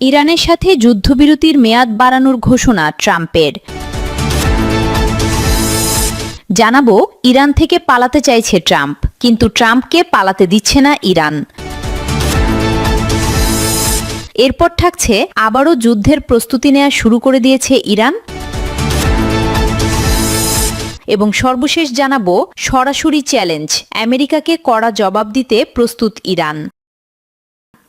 ইরানের সাথে যুদ্ধবিরতির মেয়াদ বাড়ানোর ঘোষণা ট্রাম্পের। জানাবো, ইরান থেকে পালাতে চাইছে ট্রাম্প, কিন্তু ট্রাম্পকে পালাতে দিচ্ছে না ইরান। এরপর থাকছে, আবারও যুদ্ধের প্রস্তুতি নেওয়া শুরু করে দিয়েছে ইরান। এবং সর্বশেষ জানাবো, সরাসরি চ্যালেঞ্জ, আমেরিকাকে কড়া জবাব দিতে প্রস্তুত ইরান।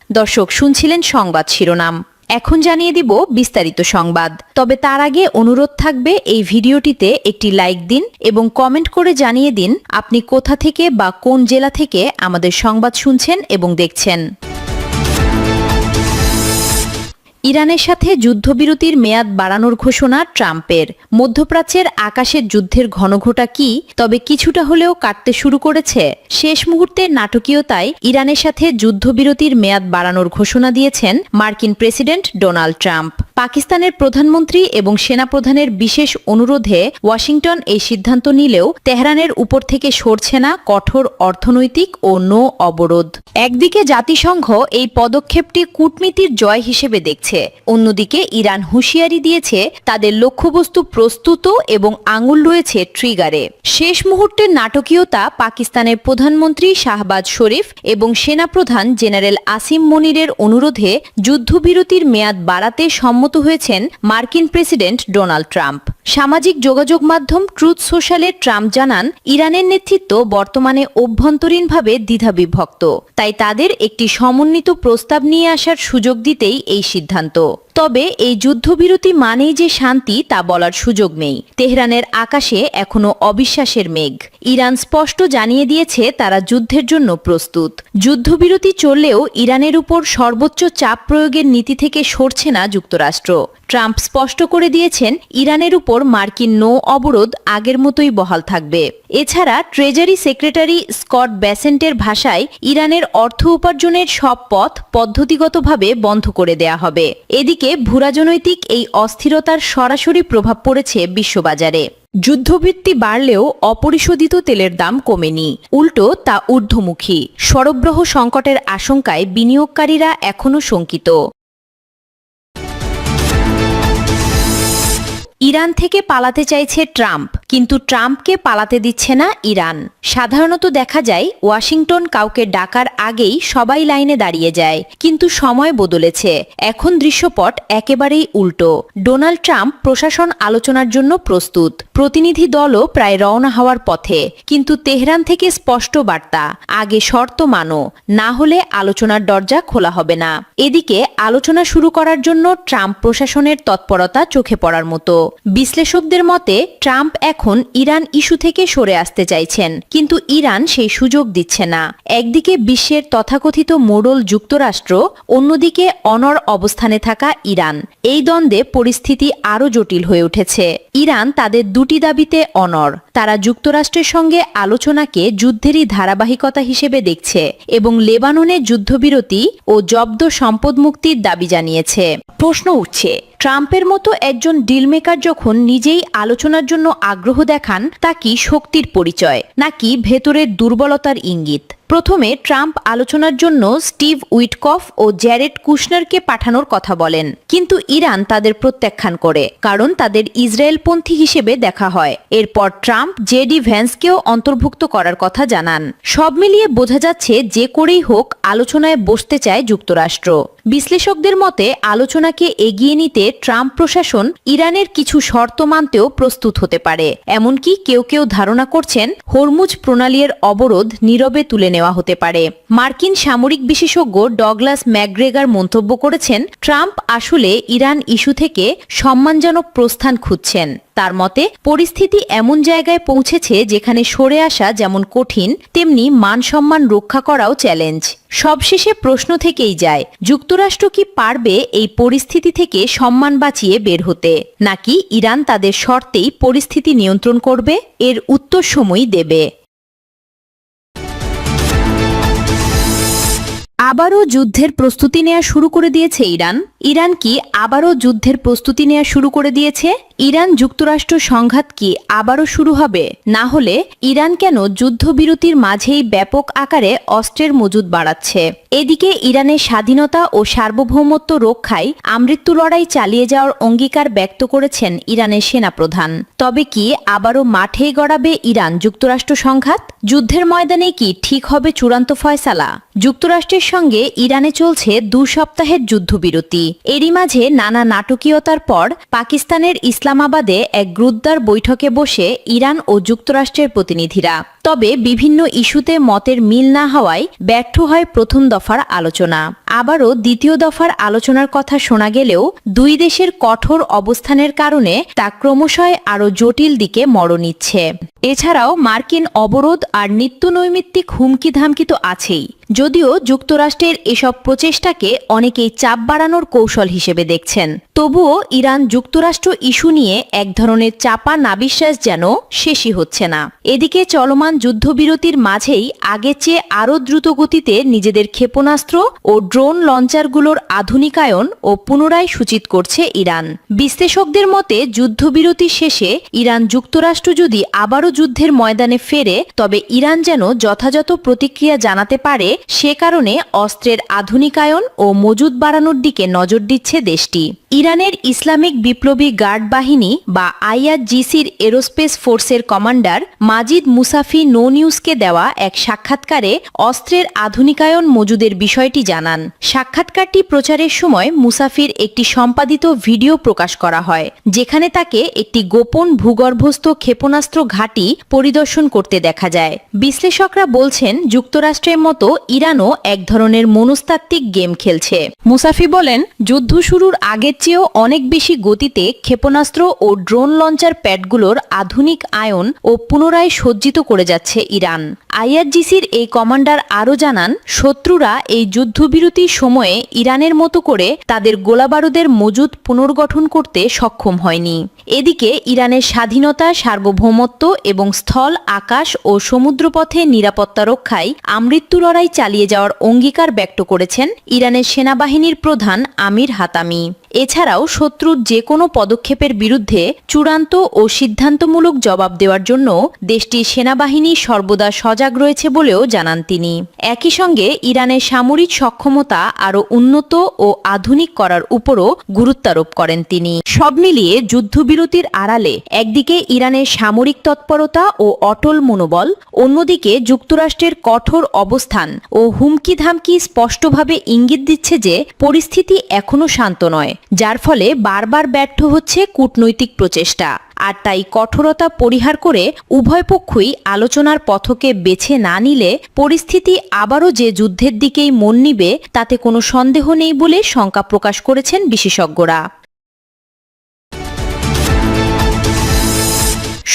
দর্শক, শুনছিলেন সংবাদ শিরোনাম, এখন জানিয়ে দিব বিস্তারিত সংবাদ। তবে তার আগে অনুরোধ থাকবে, এই ভিডিওটিতে একটি লাইক দিন এবং কমেন্ট করে জানিয়ে দিন আপনি কোথা থেকে বা কোন জেলা থেকে আমাদের সংবাদ শুনছেন এবং দেখছেন। ইরানের সাথে যুদ্ধবিরতির মেয়াদ বাড়ানোর ঘোষণা ট্রাম্পের। মধ্যপ্রাচ্যের আকাশের যুদ্ধের ঘনঘটা কি তবে কিছুটা হলেও কাটতে শুরু করেছে। শেষ মুহূর্তের নাটকীয়তায় ইরানের সাথে যুদ্ধবিরতির মেয়াদ বাড়ানোর ঘোষণা দিয়েছেন মার্কিন প্রেসিডেন্ট ডোনাল্ড ট্রাম্প। পাকিস্তানের প্রধানমন্ত্রী এবং সেনাপ্রধানের বিশেষ অনুরোধে ওয়াশিংটন এই সিদ্ধান্ত নিলেও তেহরানের উপর থেকে সরছে না কঠোর অর্থনৈতিক ও নৌ অবরোধ। একদিকে জাতিসংঘ এই পদক্ষেপটি কূটনীতির জয় হিসেবে দেখছে, অন্যদিকে ইরান হুঁশিয়ারি দিয়েছে তাদের লক্ষ্যবস্তু প্রস্তুত এবং আঙুল রয়েছে ট্রিগারে। শেষ মুহূর্তের নাটকীয়তা, পাকিস্তানের প্রধানমন্ত্রী শাহবাজ শরীফ এবং সেনাপ্রধান জেনারেল আসিম মনিরের অনুরোধে যুদ্ধবিরতির মেয়াদ বাড়াতে সম্মত হয়েছেন মার্কিন প্রেসিডেন্ট ডোনাল্ড ট্রাম্প। সামাজিক যোগাযোগ মাধ্যম ট্রুথ সোশ্যালে ট্রাম্প জানান, ইরানের নেতৃত্ব বর্তমানে অভ্যন্তরীণভাবে দ্বিধাবিভক্ত, তাই তাদের একটি সমন্বিত প্রস্তাব নিয়ে আসার সুযোগ দিতেই এই সিদ্ধান্ত। তবে এই যুদ্ধবিরতি মানেই যে শান্তি তা বলার সুযোগ নেই। তেহরানের আকাশে এখনো অবিশ্বাসের মেঘ। ইরান স্পষ্ট জানিয়ে দিয়েছে তারা যুদ্ধের জন্য প্রস্তুত। যুদ্ধবিরতি চললেও ইরানের উপর সর্বোচ্চ চাপ প্রয়োগের নীতি থেকে সরছে না যুক্তরাষ্ট্র। ট্রাম্প স্পষ্ট করে দিয়েছেন, ইরানের উপর মার্কিন নৌ অবরোধ আগের মতোই বহাল থাকবে। এছাড়া ট্রেজারি সেক্রেটারি স্কট ব্যাসেন্টের ভাষায়, ইরানের অর্থ উপার্জনের সব পথ পদ্ধতিগতভাবে বন্ধ করে দেয়া হবে। এদিকে ভূরাজনৈতিক এই অস্থিরতার সরাসরি প্রভাব পড়েছে বিশ্ববাজারে। যুদ্ধবৃত্তি বাড়লেও অপরিশোধিত তেলের দাম কমেনি, উল্টো তা ঊর্ধ্বমুখী। সরবরাহ সংকটের আশঙ্কায় বিনিয়োগকারীরা এখনও শঙ্কিত। ইরান থেকে পালাতে চাইছে ট্রাম্প, কিন্তু ট্রাম্পকে পালাতে দিচ্ছে না ইরান। সাধারণত দেখা যায়, ওয়াশিংটন কাউকে ডাকার আগেই সবাই লাইনে দাঁড়িয়ে যায়, কিন্তু সময় বদলেছে। এখন দৃশ্যপট একেবারেই উল্টো। ডোনাল্ড ট্রাম্প প্রশাসন আলোচনার জন্য প্রস্তুত, প্রতিনিধি দলও প্রায় রওনা হওয়ার পথে। কিন্তু তেহরান থেকে স্পষ্ট বার্তা, আগে শর্ত মানো, না হলে আলোচনার দরজা খোলা হবে না। এদিকে আলোচনা শুরু করার জন্য ট্রাম্প প্রশাসনের তৎপরতা চোখে পড়ার মতো। বিশ্লেষকদের মতে, ট্রাম্প এখন ইরান ইস্যু থেকে সরে আসতে চাইছেন, কিন্তু ইরান সেই সুযোগ দিচ্ছে না। একদিকে বিশ্বের তথাকথিত মোড়ল যুক্তরাষ্ট্র, অন্যদিকে অনড় অবস্থানে থাকা ইরান। এই দ্বন্দ্বে পরিস্থিতি আরও জটিল হয়ে উঠেছে। ইরান তাদের দুটি দাবিতে অনড়। তারা যুক্তরাষ্ট্রের সঙ্গে আলোচনাকে যুদ্ধেরই ধারাবাহিকতা হিসেবে দেখছে এবং লেবাননে যুদ্ধবিরতি ও জব্দ সম্পদ মুক্তির দাবি জানিয়েছে। প্রশ্ন উঠছে, ট্রাম্পের মতো একজন ডিলমেকার যখন নিজেই আলোচনার জন্য আগ্রহ দেখান, তা কি শক্তির পরিচয় নাকি ভেতরের দুর্বলতার ইঙ্গিত? প্রথমে ট্রাম্প আলোচনার জন্য স্টিভ উইটকফ ও জ্যারেড কুশনারকে পাঠানোর কথা বলেন, কিন্তু ইরান তাদের প্রত্যাখ্যান করে, কারণ তাদের ইসরায়েলপন্থী হিসেবে দেখা হয়। এরপর ট্রাম্প জেডি ভ্যান্সকেও অন্তর্ভুক্ত করার কথা জানান। সব মিলিয়ে বোঝা যাচ্ছে, যে করেই হোক আলোচনায় বসতে চায় যুক্তরাষ্ট্র। বিশ্লেষকদের মতে, আলোচনাকে এগিয়ে নিতে ট্রাম্প প্রশাসন ইরানের কিছু শর্ত মানতেও প্রস্তুত হতে পারে। এমনকি কেউ কেউ ধারণা করছেন, হরমুজ প্রণালীর অবরোধ নীরবে তুলে নেওয়া হতে পারে। মার্কিন সামরিক বিশেষজ্ঞ ডগলাস ম্যাকগ্রেগার মন্তব্য করেছেন, ট্রাম্প আসলে ইরান ইস্যু থেকে সম্মানজনক প্রস্থান খুঁজছেন। তার মতে, পরিস্থিতি এমন জায়গায় পৌঁছেছে যেখানে সরে আসা যেমন কঠিন, তেমনি মান সম্মান রক্ষা করাও চ্যালেঞ্জ। সবশেষে প্রশ্ন থেকেই যায়, যুক্তরাষ্ট্র কি পারবে এই পরিস্থিতি থেকে সম্মান বাঁচিয়ে বের হতে, নাকি ইরান তাদের শর্তেই পরিস্থিতি নিয়ন্ত্রণ করবে? এর উত্তর সময়ই দেবে। আবারও যুদ্ধের প্রস্তুতি নেওয়া শুরু করে দিয়েছে ইরান। ইরান কি আবারও যুদ্ধের প্রস্তুতি নেওয়া শুরু করে দিয়েছে? ইরান যুক্তরাষ্ট্র সংঘাত কি আবারও শুরু হবে? না হলে ইরান কেন যুদ্ধবিরতির মাঝেই ব্যাপক আকারে অস্ত্রের মজুদ বাড়াচ্ছে? এদিকে ইরানের স্বাধীনতা ও সার্বভৌমত্ব রক্ষায় আমৃত্যু লড়াই চালিয়ে যাওয়ার অঙ্গীকার ব্যক্ত করেছেন ইরানের সেনাপ্রধান। তবে কি আবারও মাঠেই গড়াবে ইরান যুক্তরাষ্ট্র সংঘাত? যুদ্ধের ময়দানে কি ঠিক হবে চূড়ান্ত ফয়সালা? যুক্তরাষ্ট্রের সঙ্গে ইরানে চলছে 2 সপ্তাহের যুদ্ধবিরতি। এরই মাঝে নানা নাটকীয়তার পর পাকিস্তানের ইসলামাবাদে এক গ্রুদ্দার বৈঠকে বসে ইরান ও যুক্তরাষ্ট্রের প্রতিনিধিরা। তবে বিভিন্ন ইস্যুতে মতের মিল না হওয়ায় ব্যর্থ হয় প্রথম দফার আলোচনা। আবারও দ্বিতীয় দফার আলোচনার কথা শোনা গেলেও দুই দেশের কঠোর অবস্থানের কারণে তা ক্রমশই আরও জটিল দিকে মোড় নিচ্ছে। এছাড়াও মার্কিন অবরোধ আর নিত্যনৈমিত্তিক হুমকি ধামকি তো আছেই। যদিও যুক্তরাষ্ট্রের এসব প্রচেষ্টাকে অনেকেই চাপ বাড়ানোর কৌশল হিসেবে দেখছেন, তবুও ইরান যুক্তরাষ্ট্র ইস্যু নিয়ে এক ধরনের চাপা নাবিশ্বাস যেন শেষই হচ্ছে না। এদিকে চলমান যুদ্ধবিরতির মাঝেই আগের চেয়ে আরও দ্রুত গতিতে নিজেদের ক্ষেপণাস্ত্র ও ড্রোন লঞ্চারগুলোর আধুনিকায়ন ও পুনরায় সূচিত করছে ইরান। বিশ্লেষকদের মতে যুদ্ধবিরতি শেষে ইরান যুক্তরাষ্ট্র যদি আবারও যুদ্ধের ময়দানে ফেরে, তবে ইরান যেন যথাযথ প্রতিক্রিয়া জানাতে পারে, সে কারণে অস্ত্রের আধুনিকায়ন ও মজুদ বাড়ানোর দিকে নজর দিচ্ছে দেশটি। ইরানের ইসলামিক বিপ্লবী গার্ড বাহিনী বা আইআরজিসির এরোস্পেস ফোর্সের কমান্ডার মাজিদ মুসাফি নো নিউজকে দেওয়া এক সাক্ষাৎকারে অস্ত্রের আধুনিকায়ন মজুদের বিষয়টি জানান। সাক্ষাৎকারটি প্রচারের সময় মুসাফির একটি সম্পাদিত ভিডিও প্রকাশ করা হয়, যেখানে তাকে একটি গোপন ভূগর্ভস্থ ক্ষেপণাস্ত্র ঘাঁটি পরিদর্শন করতে দেখা যায়। বিশ্লেষকরা বলছেন, যুক্তরাষ্ট্রের মতো ইরানও এক ধরনের মনস্তাত্ত্বিক গেম খেলছে। মুসাফি বলেন, যুদ্ধ শুরুর আগের চেয়েও অনেক বেশি গতিতে ক্ষেপণাস্ত্র ও ড্রোন লঞ্চার প্যাডগুলোর আধুনিক আয়ন ও পুনরায় সজ্জিত করে যাচ্ছে ইরান। আইআরজিসির এই কমান্ডার আরও জানান, শত্রুরা এই যুদ্ধবিরতির সময়ে ইরানের মতো করে তাদের গোলাবারুদের মজুদ পুনর্গঠন করতে সক্ষম হয়নি। এদিকে ইরানের স্বাধীনতা, সার্বভৌমত্ব এবং স্থল, আকাশ ও সমুদ্রপথে নিরাপত্তা রক্ষায় আমৃত্যু লড়াই চালিয়ে যাওয়ার অঙ্গীকার ব্যক্ত করেছেন ইরানের সেনাবাহিনীর প্রধান আমির হাতামি। এছাড়াও শত্রুর যে কোনো পদক্ষেপের বিরুদ্ধে চূড়ান্ত ও সিদ্ধান্তমূলক জবাব দেওয়ার জন্য দেশটির সেনাবাহিনী সর্বদা সজাগ রয়েছে বলেও জানান তিনি। একই সঙ্গে ইরানের সামরিক সক্ষমতা আরও উন্নত ও আধুনিক করার উপরও গুরুত্বারোপ করেন তিনি। সব মিলিয়ে যুদ্ধবিরতির আড়ালে একদিকে ইরানের সামরিক তৎপরতা ও অটল মনোবল, অন্যদিকে যুক্তরাষ্ট্রের কঠোর অবস্থান ও হুমকি ধামকি স্পষ্টভাবে ইঙ্গিত দিচ্ছে যে পরিস্থিতি এখনও শান্ত নয়, যার ফলে বারবার ব্যর্থ হচ্ছে কূটনৈতিক প্রচেষ্টা। আর তাই কঠোরতা পরিহার করে উভয় পক্ষই আলোচনার পথকে বেছে না নিলে পরিস্থিতি আবারও যে যুদ্ধের দিকেই মন নিবে তাতে কোনো সন্দেহ নেই বলে শঙ্কা প্রকাশ করেছেন বিশেষজ্ঞরা।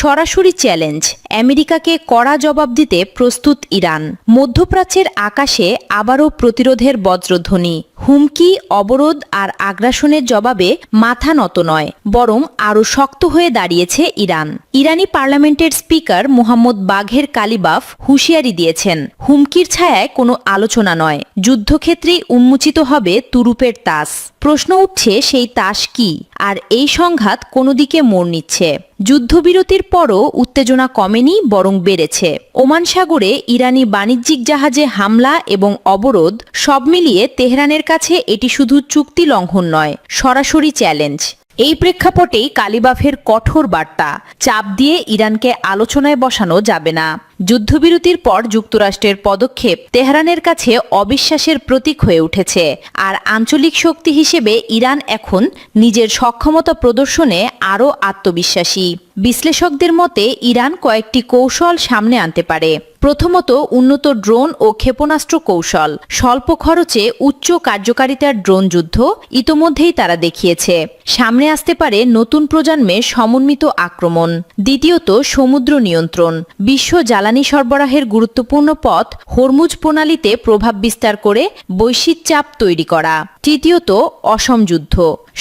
সরাসরি চ্যালেঞ্জ, আমেরিকাকে কড়া জবাব দিতে প্রস্তুত ইরান। মধ্যপ্রাচ্যের আকাশে আবারও প্রতিরোধের বজ্রধ্বনি। হুমকি, অবরোধ আর আগ্রাসনের জবাবে মাথা নত নয়, বরং আরও শক্ত হয়ে দাঁড়িয়েছে ইরান। ইরানি পার্লামেন্টের স্পিকার মোহাম্মদ বাঘের কালিবাফ হুঁশিয়ারি দিয়েছেন, হুমকির ছায়ায় কোনো আলোচনা নয়, যুদ্ধক্ষেত্রেই উন্মোচিত হবে তুরুপের তাস। প্রশ্ন উঠছে, সেই তাস কি, আর এই সংঘাত কোনো দিকে মোড় নিচ্ছে? যুদ্ধবিরতির পরও উত্তেজনা কমেনি, বরং বেড়েছে। ওমান সাগরে ইরানি বাণিজ্যিক জাহাজে হামলা এবং অবরোধ, সব মিলিয়ে তেহরানের কাছে এটি শুধু চুক্তি লঙ্ঘন নয়, সরাসরি চ্যালেঞ্জ। এই প্রেক্ষাপটেই কালিবাফের কঠোর বার্তা, চাপ দিয়ে ইরানকে আলোচনায় বসানো যাবে না। যুদ্ধবিরতির পর যুক্তরাষ্ট্রের পদক্ষেপ তেহরানের কাছে অবিশ্বাসের প্রতীক হয়ে উঠেছে। আর আঞ্চলিক শক্তি হিসেবে ইরান এখন নিজের সক্ষমতা প্রদর্শনে আরও আত্মবিশ্বাসী। বিশ্লেষকদের মতে ইরান কয়েকটি কৌশল সামনে আনতে পারে। প্রথমত, উন্নত ড্রোন ও ক্ষেপণাস্ত্র কৌশল। স্বল্প খরচে উচ্চ কার্যকারিতার ড্রোন যুদ্ধ ইতোমধ্যেই তারা দেখিয়েছে। সামনে আসতে পারে নতুন প্রজন্মের সমন্বিত আক্রমণ। দ্বিতীয়ত, সমুদ্র নিয়ন্ত্রণ। বিশ্ব জ্বালানি সরবরাহের গুরুত্বপূর্ণ পথ হরমুজ প্রণালীতে প্রভাব বিস্তার করে বৈশ্বিক চাপ তৈরি করা। তৃতীয়ত, অসম যুদ্ধ।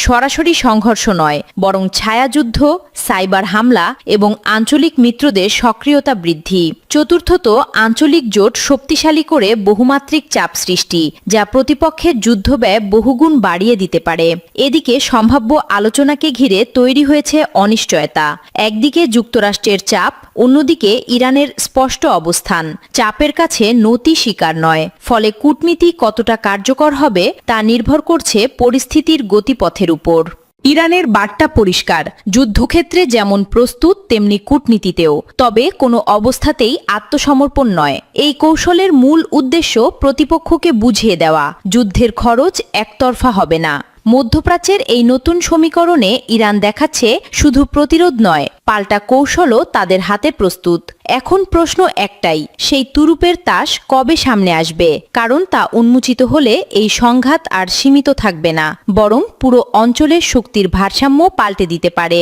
সরাসরি সংঘর্ষ নয়, বরং ছায়াযুদ্ধ, সাইবার হামলা হামলা এবং আঞ্চলিক মিত্রদের সক্রিয়তা বৃদ্ধি। চতুর্থত, আঞ্চলিক জোট শক্তিশালী করে বহুমাত্রিক চাপ সৃষ্টি, যা প্রতিপক্ষের যুদ্ধব্যয় বহুগুণ বাড়িয়ে দিতে পারে। এদিকে সম্ভাব্য আলোচনাকে ঘিরে তৈরি হয়েছে অনিশ্চয়তা। একদিকে যুক্তরাষ্ট্রের চাপ, অন্যদিকে ইরানের স্পষ্ট অবস্থান। চাপের কাছে নতি স্বীকার নয়। ফলে কূটনীতি কতটা কার্যকর হবে তা নির্ভর করছে পরিস্থিতির গতিপথের উপর। ইরানের বার্তা পরিষ্কার, যুদ্ধক্ষেত্রে যেমন প্রস্তুত তেমনি কূটনীতিতেও। তবে কোনো অবস্থাতেই আত্মসমর্পণ নয়। এই কৌশলের মূল উদ্দেশ্য প্রতিপক্ষকে বুঝিয়ে দেওয়া, যুদ্ধের খরচ একতরফা হবে না। মধ্যপ্রাচ্যের এই নতুন সমীকরণে ইরান দেখাচ্ছে শুধু প্রতিরোধ নয়, পাল্টা কৌশলও তাদের হাতে প্রস্তুত। এখন প্রশ্ন একটাই, সেই তুরুপের তাস কবে সামনে আসবে? কারণ তা উন্মোচিত হলে এই সংঘাত আর সীমিত থাকবে না, বরং পুরো অঞ্চলের শক্তির ভারসাম্য পাল্টে দিতে পারে।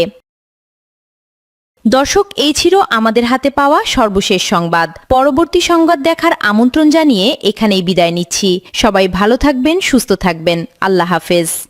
দর্শক, এই ছিল আমাদের হাতে পাওয়া সর্বশেষ সংবাদ। পরবর্তী সংবাদ দেখার আমন্ত্রণ জানিয়ে এখানেই বিদায় নিচ্ছি। সবাই ভালো থাকবেন, সুস্থ থাকবেন। আল্লাহ হাফেজ।